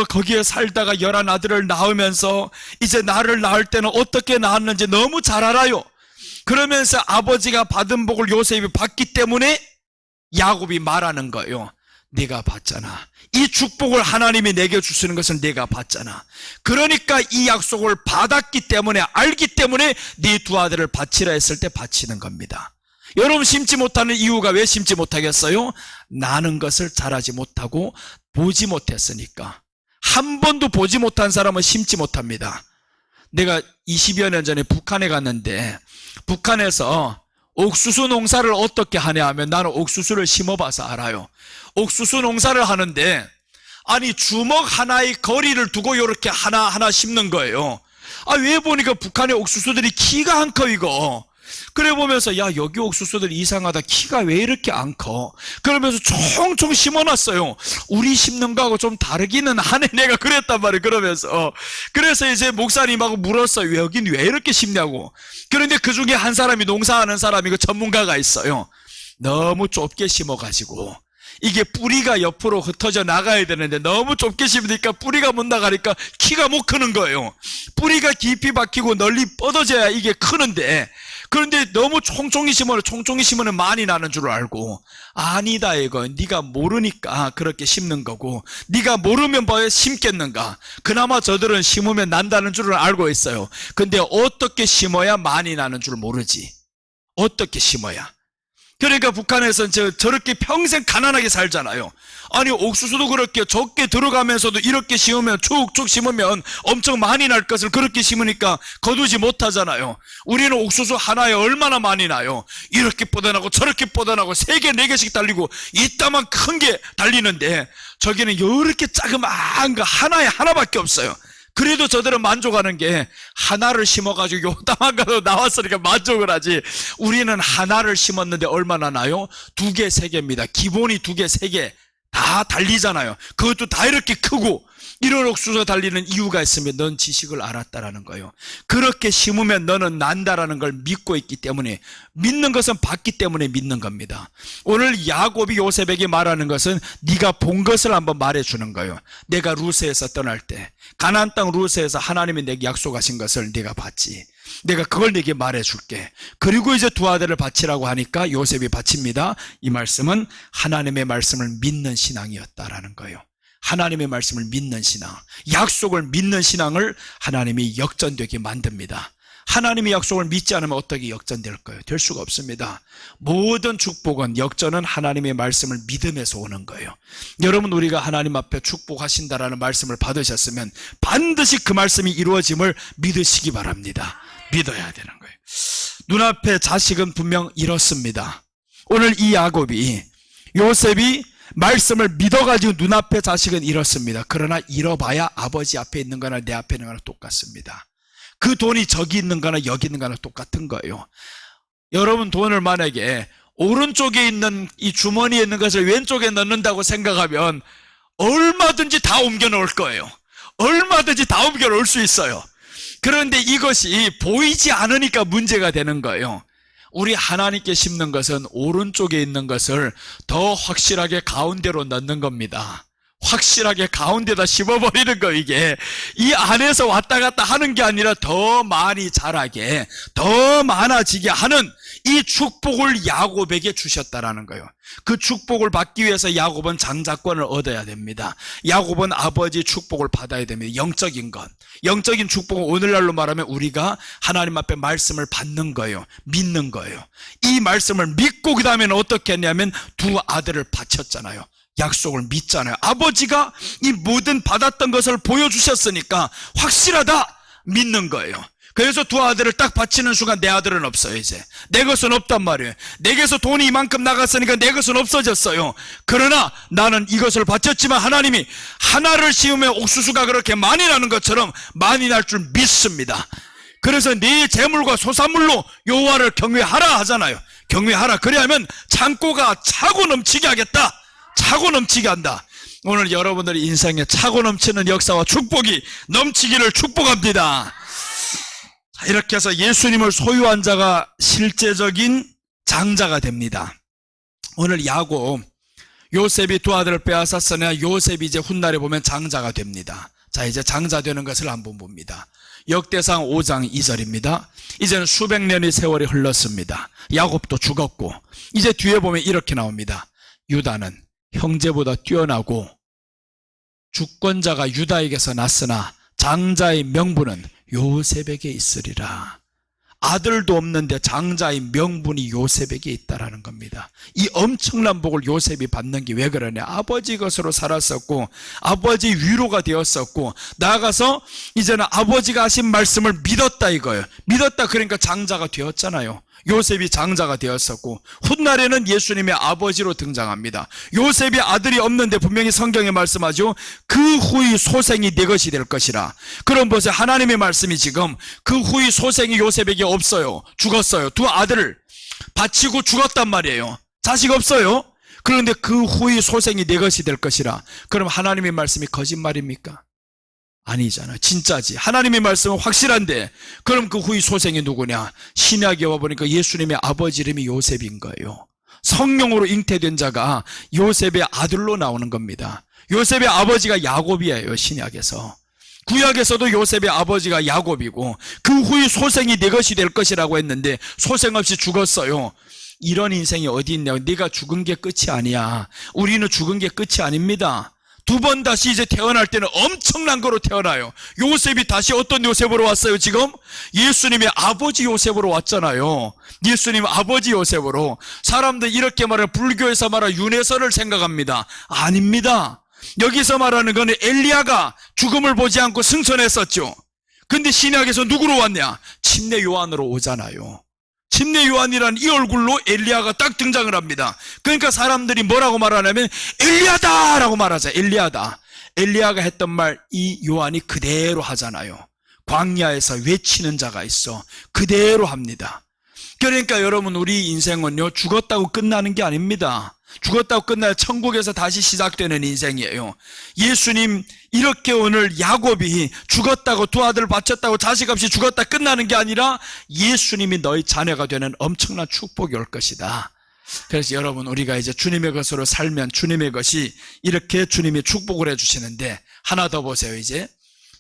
거기에 살다가 11 아들을 낳으면서 이제 나를 낳을 때는 어떻게 낳았는지 너무 잘 알아요. 그러면서 아버지가 받은 복을 요셉이 받기 때문에 야곱이 말하는 거예요. 내가 봤잖아. 이 축복을 하나님이 내게 주시는 것을 내가 봤잖아. 그러니까 이 약속을 받았기 때문에, 알기 때문에 네 두 아들을 바치라 했을 때 바치는 겁니다. 여러분, 심지 못하는 이유가 왜 심지 못하겠어요? 나는 것을 잘하지 못하고 보지 못했으니까. 한 번도 보지 못한 사람은 심지 못합니다. 내가 20여 년 전에 북한에 갔는데, 북한에서 옥수수 농사를 어떻게 하냐 하면, 나는 옥수수를 심어봐서 알아요. 옥수수 농사를 하는데, 아니 주먹 하나의 거리를 두고 이렇게 하나하나 심는 거예요. 왜 보니까 북한의 옥수수들이 키가 안 커, 이거. 그래 보면서, 야, 여기 옥수수들이 이상하다. 키가 왜 이렇게 안 커? 그러면서 총총 심어놨어요. 우리 심는 거하고 좀 다르기는 하네. 내가 그랬단 말이에요. 그러면서. 그래서 이제 목사님하고 물었어요. 왜 여긴 왜 이렇게 심냐고. 그런데 그 중에 한 사람이, 농사하는 사람이, 그 전문가가 있어요. 너무 좁게 심어가지고 이게 뿌리가 옆으로 흩어져 나가야 되는데 너무 좁게 심으니까 뿌리가 못 나가니까 키가 못 크는 거예요. 뿌리가 깊이 박히고 널리 뻗어져야 이게 크는데, 그런데 너무 총총히 심으면 많이 나는 줄 알고, 아니다 이거 네가 모르니까 그렇게 심는 거고, 네가 모르면 뭐 심겠는가. 그나마 저들은 심으면 난다는 줄은 알고 있어요. 근데 어떻게 심어야 많이 나는 줄 모르지. 어떻게 심어야. 그러니까 북한에서는 저렇게 평생 가난하게 살잖아요. 아니 옥수수도 그렇게 적게 들어가면서도 이렇게 심으면, 축축 심으면 엄청 많이 날 것을 그렇게 심으니까 거두지 못하잖아요. 우리는 옥수수 하나에 얼마나 많이 나요. 이렇게 뻗어나고 저렇게 뻗어나고 3개 4개씩 달리고 이따만 큰 게 달리는데, 저기는 이렇게 자그마한 거 하나에 하나밖에 없어요. 그래도 저들은 만족하는 게, 하나를 심어가지고 요따만 가도 나왔으니까 만족을 하지. 우리는 하나를 심었는데 얼마나 나요? 2개 3개입니다. 기본이 2개 3개 다 달리잖아요. 그것도 다 이렇게 크고. 이런 옥수수가 달리는 이유가 있으면 넌 지식을 알았다라는 거예요. 그렇게 심으면 너는 난다라는 걸 믿고 있기 때문에, 믿는 것은 봤기 때문에 믿는 겁니다. 오늘 야곱이 요셉에게 말하는 것은 네가 본 것을 한번 말해주는 거예요. 내가 루스에서 떠날 때, 가나안 땅 루스에서 하나님이 내게 약속하신 것을 네가 봤지. 내가 그걸 네게 말해줄게. 그리고 이제 두 아들을 바치라고 하니까 요셉이 바칩니다. 이 말씀은 하나님의 말씀을 믿는 신앙이었다라는 거예요. 하나님의 말씀을 믿는 신앙, 약속을 믿는 신앙을 하나님이 역전되게 만듭니다. 하나님의 약속을 믿지 않으면 어떻게 역전될 거예요? 될 수가 없습니다. 모든 축복은, 역전은 하나님의 말씀을 믿음에서 오는 거예요. 여러분, 우리가 하나님 앞에 축복하신다라는 말씀을 받으셨으면 반드시 그 말씀이 이루어짐을 믿으시기 바랍니다. 믿어야 되는 거예요. 눈앞에 자식은 분명 잃었습니다. 오늘 이 야곱이, 요셉이 말씀을 믿어가지고 눈앞에 자식은 잃었습니다. 그러나 잃어봐야 아버지 앞에 있는 거나 내 앞에 있는 거나 똑같습니다. 그 돈이 저기 있는 거나 여기 있는 거나 똑같은 거예요. 여러분, 돈을 만약에 오른쪽에 있는 이 주머니에 있는 것을 왼쪽에 넣는다고 생각하면 얼마든지 다 옮겨 놓을 거예요. 얼마든지 다 옮겨 놓을 수 있어요. 그런데 이것이 보이지 않으니까 문제가 되는 거예요. 우리 하나님께 심는 것은 오른쪽에 있는 것을 더 확실하게 가운데로 넣는 겁니다. 확실하게 가운데다 심어버리는 거. 이게 이 안에서 왔다 갔다 하는 게 아니라 더 많이 자라게, 더 많아지게 하는 이 축복을 야곱에게 주셨다라는 거예요. 그 축복을 받기 위해서 야곱은 장자권을 얻어야 됩니다. 야곱은 아버지 축복을 받아야 됩니다. 영적인 것, 영적인 축복은 오늘날로 말하면 우리가 하나님 앞에 말씀을 받는 거예요. 믿는 거예요. 이 말씀을 믿고 그 다음에는 어떻게 했냐면 두 아들을 바쳤잖아요. 약속을 믿잖아요. 아버지가 이 모든 받았던 것을 보여주셨으니까 확실하다 믿는 거예요. 그래서 두 아들을 딱 바치는 순간 내 아들은 없어요. 이제 내 것은 없단 말이에요. 내게서 돈이 이만큼 나갔으니까 내 것은 없어졌어요. 그러나 나는 이것을 바쳤지만 하나님이 하나를 심으면 옥수수가 그렇게 많이 나는 것처럼 많이 날 줄 믿습니다. 그래서 네 재물과 소산물로 여호와를 경외하라 하잖아요. 경외하라. 그래야면 창고가 차고 넘치게 하겠다. 차고 넘치게 한다. 오늘 여러분들의 인생에 차고 넘치는 역사와 축복이 넘치기를 축복합니다. 자, 이렇게 해서 예수님을 소유한 자가 실제적인 장자가 됩니다. 오늘 야곱, 요셉이 두 아들을 빼앗았으나 요셉이 이제 훗날에 보면 장자가 됩니다. 자, 이제 장자 되는 것을 한번 봅니다. 역대상 5장 2절입니다. 이제는 수백 년의 세월이 흘렀습니다. 야곱도 죽었고 이제 뒤에 보면 이렇게 나옵니다. 유다는 형제보다 뛰어나고 주권자가 유다에게서 났으나 장자의 명분은 요셉에게 있으리라. 아들도 없는데 장자의 명분이 요셉에게 있다라는 겁니다. 이 엄청난 복을 요셉이 받는 게 왜 그러냐? 아버지 것으로 살았었고 아버지 위로가 되었었고 나아가서 이제는 아버지가 하신 말씀을 믿었다 이거예요. 믿었다 그러니까 장자가 되었잖아요. 요셉이 장자가 되었었고 훗날에는 예수님의 아버지로 등장합니다. 요셉이 아들이 없는데 분명히 성경에 말씀하죠. 그 후의 소생이 내 것이 될 것이라. 그럼 보세요. 하나님의 말씀이 지금 그 후의 소생이 요셉에게 없어요. 죽었어요. 두 아들을 바치고 죽었단 말이에요. 자식 없어요. 그런데 그 후의 소생이 내 것이 될 것이라. 그럼 하나님의 말씀이 거짓말입니까? 아니잖아요. 진짜지. 하나님의 말씀은 확실한데 그럼 그 후의 소생이 누구냐? 신약에 와보니까 예수님의 아버지 이름이 요셉인 거예요. 성령으로 잉태된 자가 요셉의 아들로 나오는 겁니다. 요셉의 아버지가 야곱이에요. 신약에서. 구약에서도 요셉의 아버지가 야곱이고 그 후의 소생이 내 것이 될 것이라고 했는데 소생 없이 죽었어요. 이런 인생이 어디 있냐고. 네가 죽은 게 끝이 아니야. 우리는 죽은 게 끝이 아닙니다. 두 번 다시 이제 태어날 때는 엄청난 거로 태어나요. 요셉이 다시 어떤 요셉으로 왔어요 지금? 예수님의 아버지 요셉으로 왔잖아요. 예수님 아버지 요셉으로. 사람들 이렇게 말해 불교에서 말하는 윤회설을 생각합니다. 아닙니다. 여기서 말하는 건 엘리야가 죽음을 보지 않고 승천했었죠. 근데 신약에서 누구로 왔냐? 침례 요한으로 오잖아요. 침례 요한이란 이 얼굴로 엘리야가 딱 등장을 합니다. 그러니까 사람들이 뭐라고 말하냐면 엘리야다 라고 말하자. 엘리야다. 엘리야가 했던 말 이 요한이 그대로 하잖아요. 광야에서 외치는 자가 있어. 그대로 합니다. 그러니까 여러분 우리 인생은요 죽었다고 끝나는 게 아닙니다. 죽었다고 끝나야 천국에서 다시 시작되는 인생이에요. 예수님 이렇게 오늘 야곱이 죽었다고 두 아들을 바쳤다고 자식 없이 죽었다 끝나는 게 아니라 예수님이 너희 자녀가 되는 엄청난 축복이 올 것이다. 그래서 여러분 우리가 이제 주님의 것으로 살면 주님의 것이 이렇게 주님이 축복을 해주시는데 하나 더 보세요. 이제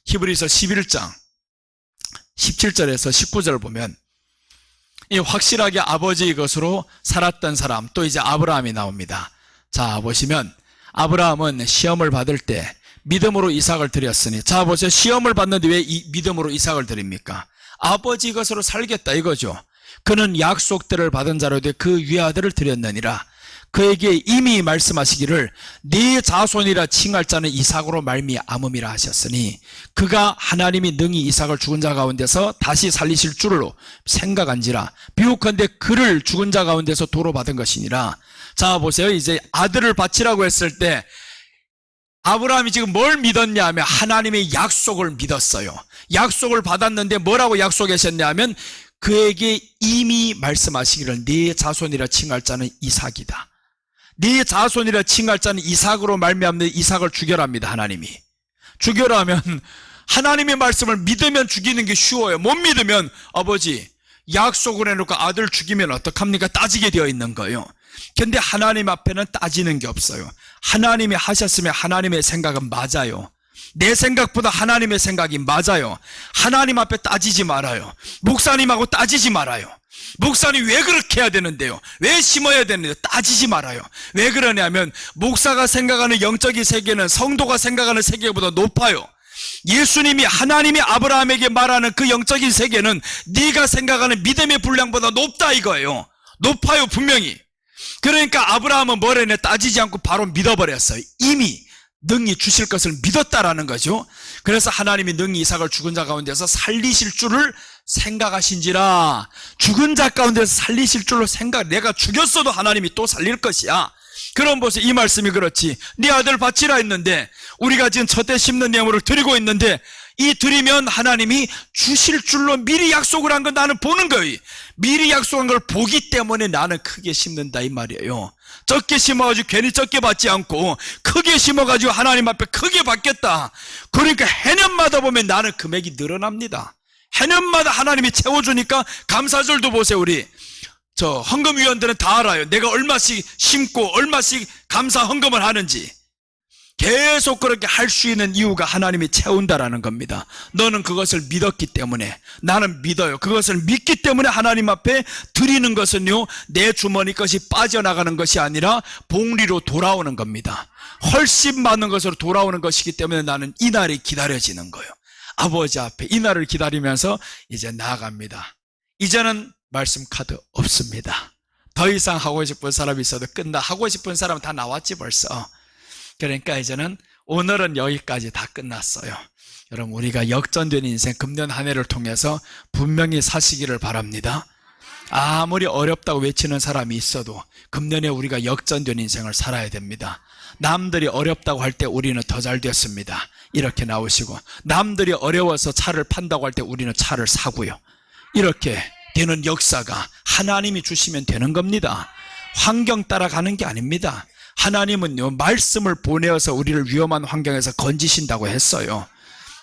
히브리서 11장 17절에서 19절 보면 이 확실하게 아버지의 것으로 살았던 사람 또 이제 아브라함이 나옵니다. 자 보시면 아브라함은 시험을 받을 때 믿음으로 이삭을 드렸으니 자 보세요. 시험을 받는데 왜 믿음으로 이삭을 드립니까? 아버지 것으로 살겠다 이거죠. 그는 약속들을 받은 자로 돼 그 위아들을 드렸느니라. 그에게 이미 말씀하시기를 네 자손이라 칭할 자는 이삭으로 말미암음이라 하셨으니 그가 하나님이 능히 이삭을 죽은 자 가운데서 다시 살리실 줄로 생각한지라. 비옥한데 그를 죽은 자 가운데서 도로 받은 것이니라. 자 보세요. 이제 아들을 바치라고 했을 때 아브라함이 지금 뭘 믿었냐 하면 하나님의 약속을 믿었어요. 약속을 받았는데 뭐라고 약속하셨냐 하면 그에게 이미 말씀하시기를 네 자손이라 칭할 자는 이삭이다. 네 자손이라 칭할 자는 이삭으로 말미암는 이삭을 죽여랍니다. 하나님이. 죽여라 하면 하나님의 말씀을 믿으면 죽이는 게 쉬워요. 못 믿으면 아버지 약속을 해놓고 아들 죽이면 어떡합니까? 따지게 되어 있는 거예요. 근데 하나님 앞에는 따지는 게 없어요. 하나님이 하셨으면 하나님의 생각은 맞아요. 내 생각보다 하나님의 생각이 맞아요. 하나님 앞에 따지지 말아요. 목사님하고 따지지 말아요. 목사님 왜 그렇게 해야 되는데요? 왜 심어야 되는데요? 따지지 말아요. 왜 그러냐면 목사가 생각하는 영적인 세계는 성도가 생각하는 세계보다 높아요. 예수님이 하나님이 아브라함에게 말하는 그 영적인 세계는 네가 생각하는 믿음의 분량보다 높다 이거예요. 높아요 분명히. 그러니까 아브라함은 뭐래네? 따지지 않고 바로 믿어버렸어요. 이미 능히 주실 것을 믿었다라는 거죠. 그래서 하나님이 능히 이삭을 죽은 자 가운데서 살리실 줄을 생각하신지라. 죽은 자 가운데서 살리실 줄로 내가 죽였어도 하나님이 또 살릴 것이야. 그럼 보세요. 이 말씀이 그렇지. 네 아들 바치라 했는데 우리가 지금 첫해 심는 예물을 드리고 있는데 이 드리면 하나님이 주실 줄로 미리 약속을 한 건 나는 보는 거예요. 미리 약속한 걸 보기 때문에 나는 크게 심는다 이 말이에요. 적게 심어가지고 괜히 적게 받지 않고 크게 심어가지고 하나님 앞에 크게 받겠다. 그러니까 해년마다 보면 나는 금액이 늘어납니다. 해년마다 하나님이 채워주니까 감사절도 보세요. 우리 저 헌금위원들은 다 알아요. 내가 얼마씩 심고 얼마씩 감사 헌금을 하는지. 계속 그렇게 할 수 있는 이유가 하나님이 채운다라는 겁니다. 너는 그것을 믿었기 때문에, 나는 믿어요. 그것을 믿기 때문에 하나님 앞에 드리는 것은요, 내 주머니 것이 빠져나가는 것이 아니라 복리로 돌아오는 겁니다. 훨씬 많은 것으로 돌아오는 것이기 때문에 나는 이 날이 기다려지는 거예요. 아버지 앞에 이 날을 기다리면서 이제 나아갑니다. 이제는 말씀 카드 없습니다. 더 이상 하고 싶은 사람이 있어도 하고 싶은 사람은 다 나왔지 벌써. 그러니까 이제는 오늘은 여기까지 다 끝났어요. 여러분, 우리가 역전된 인생 금년 한 해를 통해서 분명히 사시기를 바랍니다. 아무리 어렵다고 외치는 사람이 있어도 금년에 우리가 역전된 인생을 살아야 됩니다. 남들이 어렵다고 할 때 우리는 더 잘 됐습니다. 이렇게 나오시고, 남들이 어려워서 차를 판다고 할 때 우리는 차를 사고요. 이렇게 되는 역사가 하나님이 주시면 되는 겁니다. 환경 따라가는 게 아닙니다. 하나님은요, 말씀을 보내어서 우리를 위험한 환경에서 건지신다고 했어요.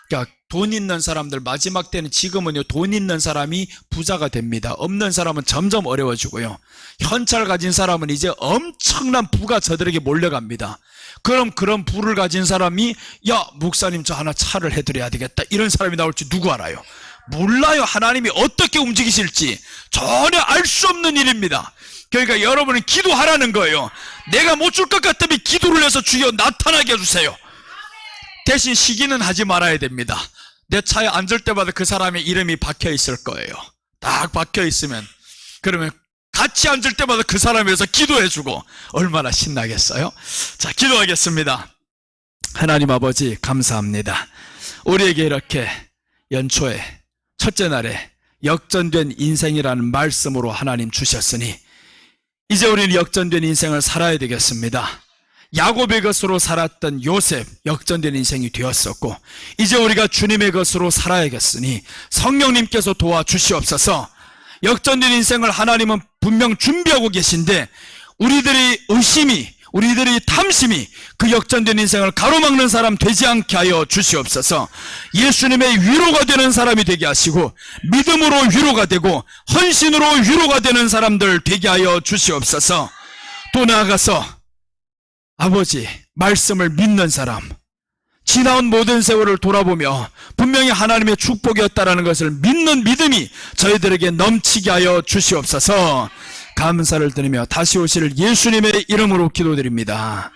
그러니까 돈 있는 사람들, 마지막 때는 지금은요, 돈 있는 사람이 부자가 됩니다. 없는 사람은 점점 어려워지고요. 현찰 가진 사람은 이제 엄청난 부가 저들에게 몰려갑니다. 그럼 그런 부를 가진 사람이, 야, 목사님 저 하나 차를 해드려야 되겠다, 이런 사람이 나올지 누구 알아요? 몰라요. 하나님이 어떻게 움직이실지 전혀 알 수 없는 일입니다. 그러니까 여러분은 기도하라는 거예요. 내가 못 줄 것 같으면 기도를 해서 주여 나타나게 해주세요. 대신 시기는 하지 말아야 됩니다. 내 차에 앉을 때마다 그 사람의 이름이 박혀 있을 거예요. 딱 박혀 있으면, 그러면 같이 앉을 때마다 그 사람에 대해서 기도해주고 얼마나 신나겠어요? 자, 기도하겠습니다. 하나님 아버지 감사합니다. 우리에게 이렇게 연초에 첫째 날에 역전된 인생이라는 말씀으로 하나님 주셨으니 이제 우리는 역전된 인생을 살아야 되겠습니다. 야곱의 것으로 살았던 요셉, 역전된 인생이 되었었고, 이제 우리가 주님의 것으로 살아야겠으니 성령님께서 도와주시옵소서. 역전된 인생을 하나님은 분명 준비하고 계신데 우리들의 의심이, 우리들의 탐심이 그 역전된 인생을 가로막는 사람 되지 않게 하여 주시옵소서. 예수님의 위로가 되는 사람이 되게 하시고, 믿음으로 위로가 되고 헌신으로 위로가 되는 사람들 되게 하여 주시옵소서. 또 나아가서 아버지, 말씀을 믿는 사람, 지나온 모든 세월을 돌아보며 분명히 하나님의 축복이었다라는 것을 믿는 믿음이 저희들에게 넘치게 하여 주시옵소서. 감사를 드리며 다시 오실 예수님의 이름으로 기도드립니다.